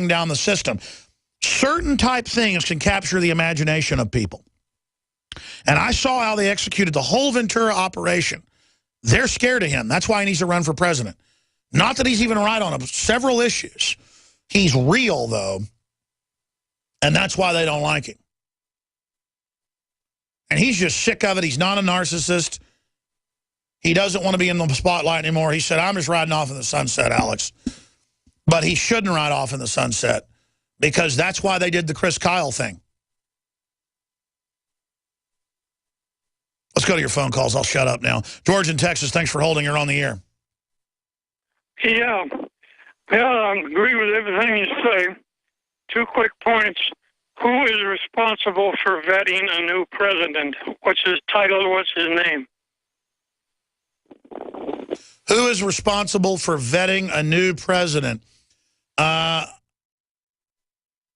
down the system. Certain type things can capture the imagination of people. And I saw how they executed the whole Ventura operation. They're scared of him. That's why he needs to run for president. Not that he's even right on several issues. He's real, though. And that's why they don't like him. And he's just sick of it. He's not a narcissist. He doesn't want to be in the spotlight anymore. He said, I'm just riding off in the sunset, Alex. But he shouldn't ride off in the sunset because that's why they did the Chris Kyle thing. Let's go to your phone calls. I'll shut up now. George in Texas, thanks for holding. You're on the air. Yeah. I agree with everything you say. 2 quick points. Who is responsible for vetting a new president? What's his title? What's his name? Who is responsible for vetting a new president?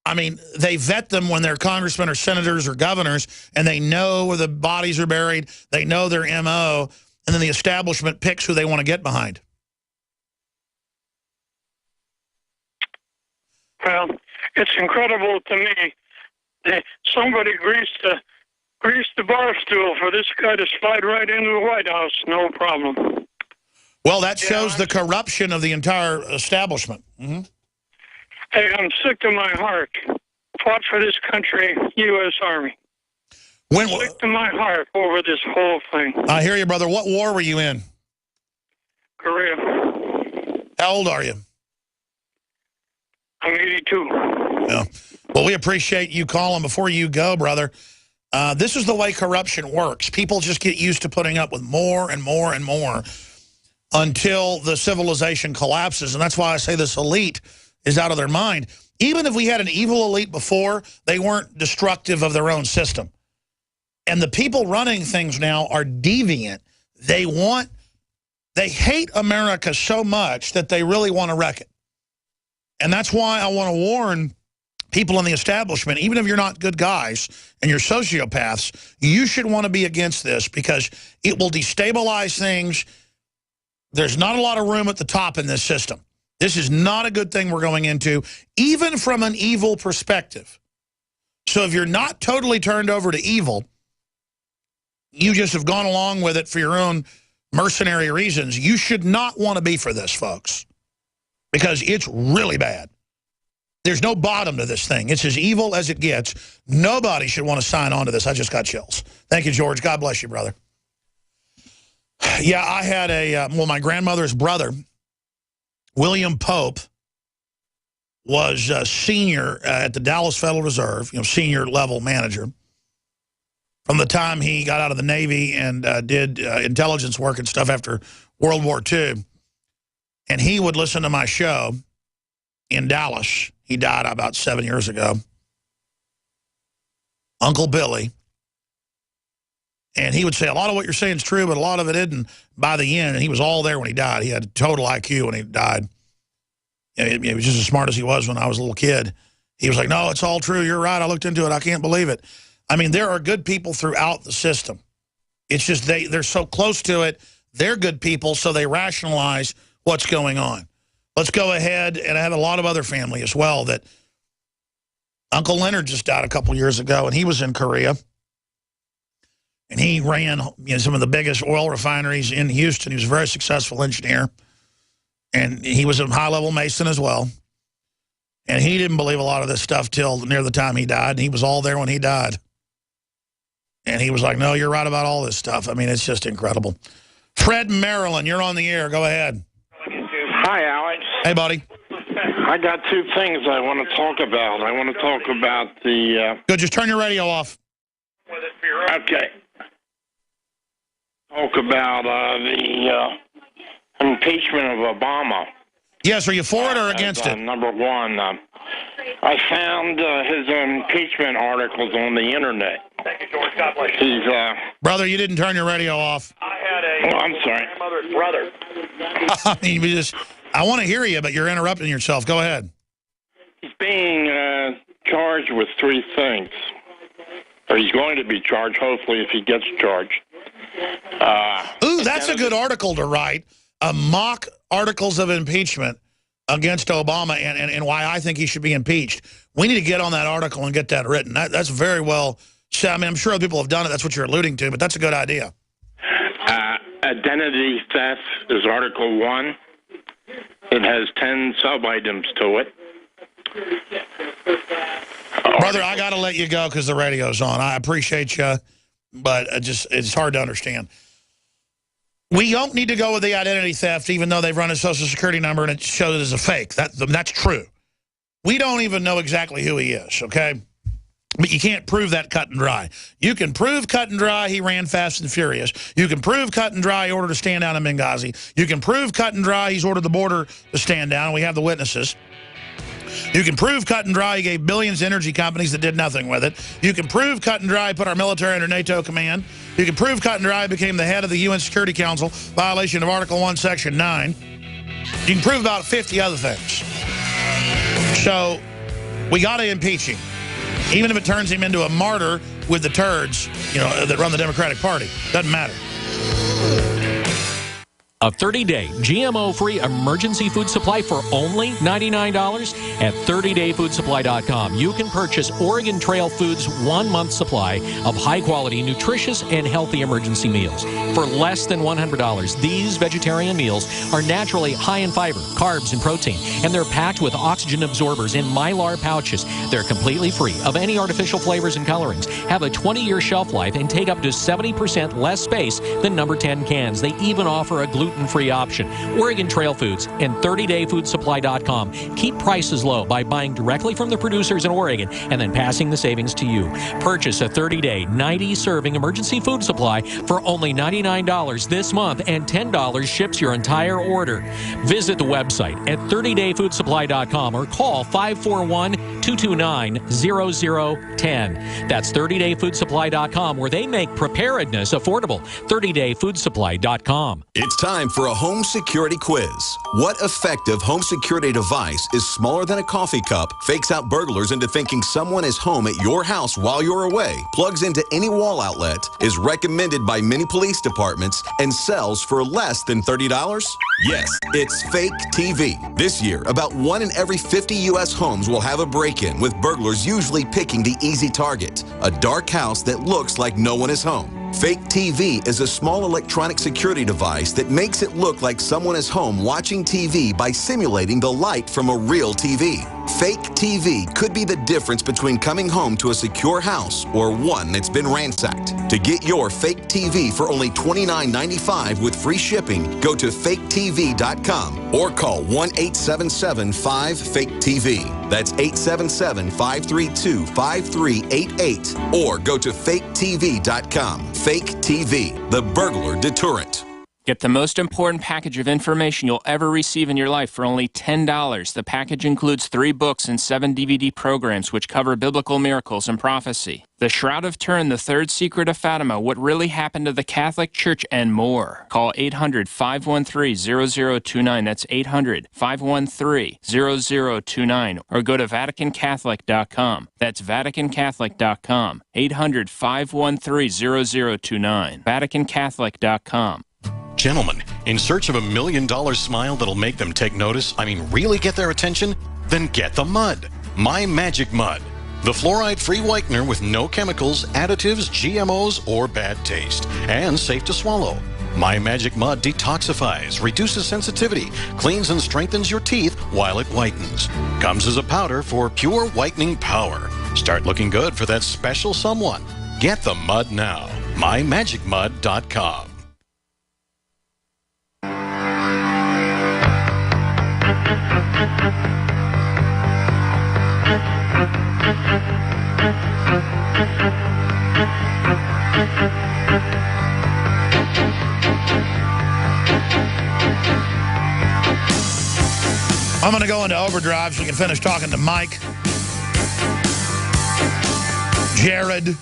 I mean, they vet them when they're congressmen or senators or governors, and they know where the bodies are buried. They know their M.O., and then the establishment picks who they want to get behind. Well, it's incredible to me that somebody greased the bar stool for this guy to slide right into the White House, no problem. Well, that shows the corruption of the entire establishment. Mm-hmm. Hey, I'm sick to my heart. Fought for this country, U.S. Army. Sick to my heart over this whole thing. I hear you, brother. What war were you in? Korea. How old are you? I'm 82. Yeah. Well, we appreciate you calling. Before you go, brother, this is the way corruption works. People just get used to putting up with more and more and more until the civilization collapses. And that's why I say this elite is out of their mind. Even if we had an evil elite before, they weren't destructive of their own system. And the people running things now are deviant. They hate America so much that they really want to wreck it. And that's why I want to warn people in the establishment, even if you're not good guys and you're sociopaths, you should want to be against this because it will destabilize things. There's not a lot of room at the top in this system. This is not a good thing we're going into, even from an evil perspective. So if you're not totally turned over to evil, you just have gone along with it for your own mercenary reasons, you should not want to be for this, folks, because it's really bad. There's no bottom to this thing. It's as evil as it gets. Nobody should want to sign on to this. I just got chills. Thank you, George. God bless you, brother. Yeah, I had my grandmother's brother, William Pope, was a senior at the Dallas Federal Reserve, senior level manager. From the time he got out of the Navy and did intelligence work and stuff after World War II. And he would listen to my show in Dallas. He died about 7 years ago. Uncle Billy. And he would say, a lot of what you're saying is true, but a lot of it isn't by the end. And he was all there when he died. He had a total IQ when he died. He was just as smart as he was when I was a little kid. He was like, no, it's all true. You're right. I looked into it. I can't believe it. I mean, there are good people throughout the system. It's just they're so close to it. They're good people, so they rationalize what's going on. Let's go ahead, and I have a lot of other family as well that Uncle Leonard just died a couple years ago, and he was in Korea. And he ran some of the biggest oil refineries in Houston. He was a very successful engineer. And he was a high-level Mason as well. And he didn't believe a lot of this stuff till near the time he died. And he was all there when he died. And he was like, no, you're right about all this stuff. I mean, it's just incredible. Fred Maryland, you're on the air. Go ahead. Hi, Alex. Hey, buddy. I got 2 things I want to talk about. I want to talk about the... Good, just turn your radio off. Okay. Talk about the impeachment of Obama. Yes, are you for it or against it? Number one, I found his impeachment articles on the internet. Thank you, George. God bless you. Brother, you didn't turn your radio off. I had I'm sorry. grandmother's brother. I mean, I want to hear you, but you're interrupting yourself. Go ahead. He's being charged with 3 things. Or he's going to be charged, hopefully, if he gets charged. Ooh, that's a good article to write. Mock articles of impeachment against Obama and why I think he should be impeached. We need to get on that article and get that written. That's very well said. I mean, I'm sure other people have done it. That's what you're alluding to, but that's a good idea. Identity theft is Article 1. It has 10 sub-items to it. Brother, I got to let you go because the radio's on. I appreciate you, but it's hard to understand. We don't need to go with the identity theft, even though they've run a Social Security number and it shows it as a fake. That's true. We don't even know exactly who he is, okay? But you can't prove that cut and dry. You can prove cut and dry he ran fast and furious. You can prove cut and dry he ordered a stand down in Benghazi. You can prove cut and dry he's ordered the border to stand down. We have the witnesses. You can prove cut and dry he gave billions to energy companies that did nothing with it. You can prove cut and dry he put our military under NATO command. You can prove cut and dry he became the head of the UN Security Council, violation of Article 1, Section 9. You can prove about 50 other things. So we got to impeach him. Even if it turns him into a martyr with the turds, that run the Democratic Party. Doesn't matter. A 30-day GMO-free emergency food supply for only $99 at 30dayfoodsupply.com. You can purchase Oregon Trail Foods' 1-month supply of high-quality, nutritious, and healthy emergency meals. For less than $100, these vegetarian meals are naturally high in fiber, carbs, and protein, and they're packed with oxygen absorbers in Mylar pouches. They're completely free of any artificial flavors and colorings, have a 20-year shelf life, and take up to 70% less space than number 10 cans. They even offer a gluten-free option. Oregon Trail Foods and 30dayfoodsupply.com keep prices low by buying directly from the producers in Oregon and then passing the savings to you. Purchase a 30-day, 90-serving emergency food supply for only $99 this month, and $10 ships your entire order. Visit the website at 30dayfoodsupply.com or call 541-229-0010. That's 30dayfoodsupply.com, where they make preparedness affordable. 30dayfoodsupply.com. It's time for a home security quiz. What effective home security device is smaller than a coffee cup, fakes out burglars into thinking someone is home at your house while you're away, plugs into any wall outlet, is recommended by many police departments, and sells for less than $30? Yes, it's Fake TV. This year, about 1 in every 50 U.S. homes will have a break-in, with burglars usually picking the easy target, a dark house that looks like no one is home. Fake TV is a small electronic security device that makes it look like someone is home watching TV by simulating the light from a real TV. Fake TV could be the difference between coming home to a secure house or one that's been ransacked. To get your Fake TV for only $29.95 with free shipping, go to faketv.com or call 1-877-5-FAKE-TV. That's 877-532-5388, or go to faketv.com. Fake TV, the burglar deterrent. Get the most important package of information you'll ever receive in your life for only $10. The package includes 3 books and 7 DVD programs which cover biblical miracles and prophecy. The Shroud of Turin, The Third Secret of Fatima, What Really Happened to the Catholic Church, and more. Call 800-513-0029. That's 800-513-0029. Or go to VaticanCatholic.com. That's VaticanCatholic.com. 800-513-0029. VaticanCatholic.com. Gentlemen, in search of $1 million smile that'll make them take notice, really get their attention? Then get the mud. My Magic Mud. The fluoride-free whitener with no chemicals, additives, GMOs, or bad taste. And safe to swallow. My Magic Mud detoxifies, reduces sensitivity, cleans and strengthens your teeth while it whitens. Comes as a powder for pure whitening power. Start looking good for that special someone. Get the mud now. MyMagicMud.com. I'm going to go into overdrive so we can finish talking to Mike, Jared.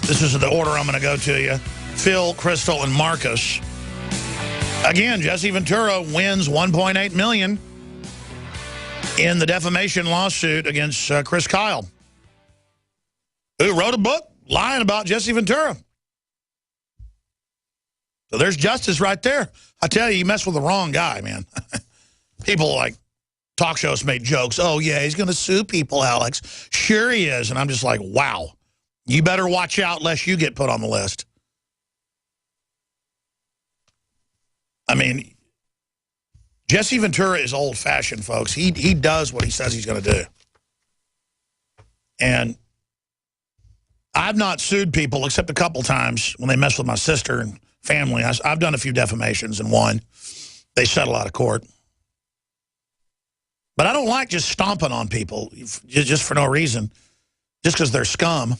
This is the order I'm going to go to you. Phil, Crystal, and Marcus. Again, Jesse Ventura wins $1.8 million in the defamation lawsuit against Chris Kyle, who wrote a book lying about Jesse Ventura. So there's justice right there. I tell you, you mess with the wrong guy, man. People like talk shows made jokes. Oh, yeah, he's going to sue people, Alex. Sure he is. And I'm just like, wow. You better watch out lest you get put on the list. I mean, Jesse Ventura is old-fashioned, folks. He does what he says he's going to do. And I've not sued people except a couple times when they mess with my sister and family. I've done a few defamations and won. They settle out of court. But I don't like just stomping on people just for no reason, just because they're scum.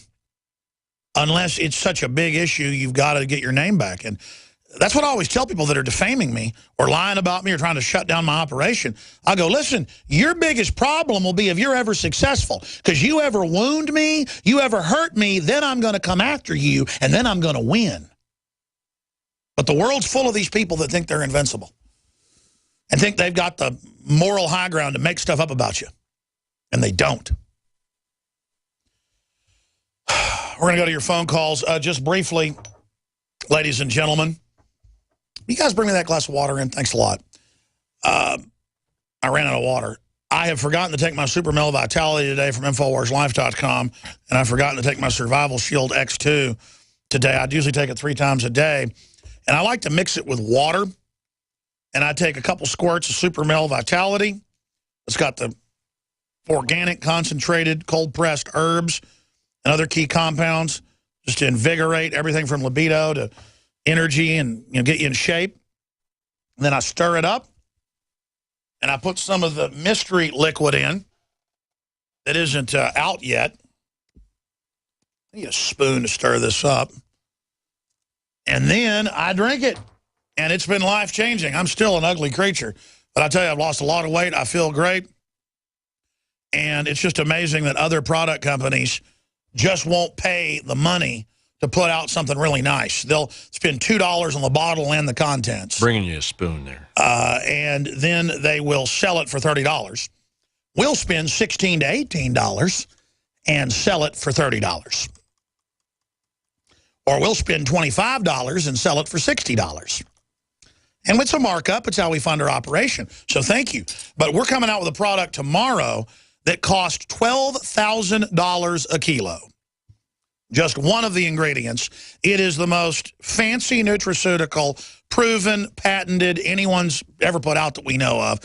Unless it's such a big issue, you've got to get your name back. And that's what I always tell people that are defaming me or lying about me or trying to shut down my operation. I go, listen, your biggest problem will be if you're ever successful. Because you ever wound me, you ever hurt me, then I'm going to come after you, and then I'm going to win. But the world's full of these people that think they're invincible and think they've got the moral high ground to make stuff up about you. And they don't. We're going to go to your phone calls. Just briefly, ladies and gentlemen, you guys bring me that glass of water in? Thanks a lot. I ran out of water. I have forgotten to take my Super Male Vitality today from InfoWarsLife.com, and I've forgotten to take my Survival Shield X2 today. I usually take it 3 times a day, and I like to mix it with water, and I take a couple squirts of Super Male Vitality. It's got the organic, concentrated, cold-pressed herbs and other key compounds just to invigorate everything from libido to energy and get you in shape. And then I stir it up, and I put some of the mystery liquid in that isn't out yet. I need a spoon to stir this up. And then I drink it, and it's been life-changing. I'm still an ugly creature, but I tell you, I've lost a lot of weight. I feel great. And it's just amazing that other product companies just won't pay the money to put out something really nice. They'll spend $2 on the bottle and the contents. Bringing you a spoon there. And then they will sell it for $30. We'll spend $16 to $18 and sell it for $30. Or we'll spend $25 and sell it for $60. And with some markup, it's how we fund our operation. So thank you. But we're coming out with a product tomorrow that cost $12,000 a kilo. Just one of the ingredients. It is the most fancy nutraceutical, proven, patented, anyone's ever put out that we know of.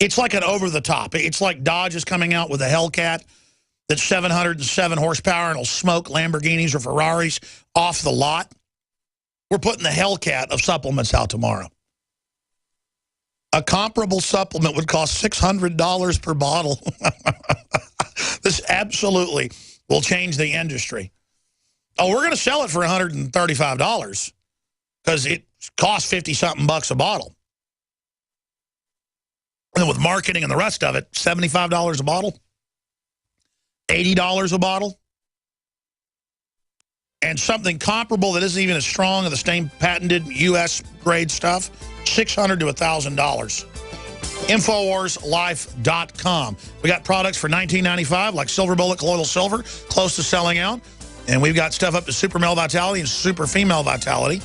It's like an over-the-top. It's like Dodge is coming out with a Hellcat that's 707 horsepower and will smoke Lamborghinis or Ferraris off the lot. We're putting the Hellcat of supplements out tomorrow. A comparable supplement would cost $600 per bottle. This absolutely will change the industry. Oh, we're going to sell it for $135 because it costs 50-something bucks a bottle. And then with marketing and the rest of it, $75 a bottle, $80 a bottle. And something comparable that isn't even as strong as the same patented U.S. grade stuff, $600 to $1,000. InfoWarsLife.com. We got products for $19.95 like Silver Bullet Colloidal Silver, close to selling out. And we've got stuff up to Super Male Vitality and Super Female Vitality.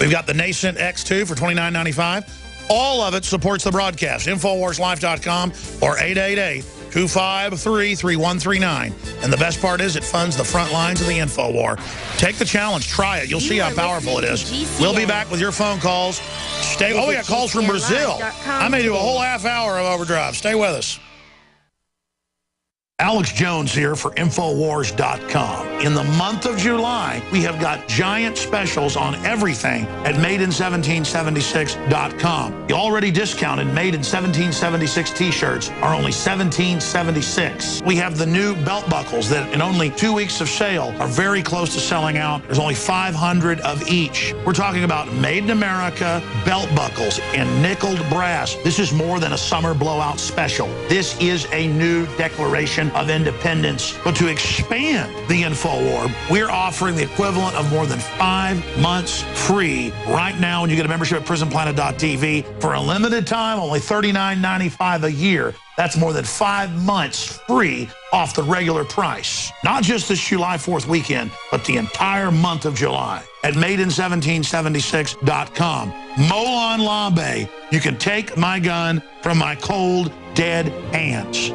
We've got the Nascent X2 for $29.95. All of it supports the broadcast. InfoWarsLife.com or 888-253-3139. And the best part is it funds the front lines of the InfoWar. Take the challenge. Try it. You'll see how powerful it is. We'll be back with your phone calls. Stay. Oh, we got calls from Brazil. I may do a whole half hour of overdrive. Stay with us. Alex Jones here for Infowars.com. In the month of July, we have got giant specials on everything at MadeIn1776.com. The already discounted Made in 1776 t-shirts are only $17.76. We have the new belt buckles that in only 2 weeks of sale are very close to selling out. There's only 500 of each. We're talking about Made in America belt buckles in nickeled brass. This is more than a summer blowout special. This is a new declaration of independence. But to expand the InfoWar, we're offering the equivalent of more than 5 months free right now when you get a membership at PrisonPlanet.tv. For a limited time, only $39.95 a year. That's more than 5 months free off the regular price. Not just this July 4th weekend, but the entire month of July at MadeIn1776.com. Molon Labe, you can take my gun from my cold, dead ants.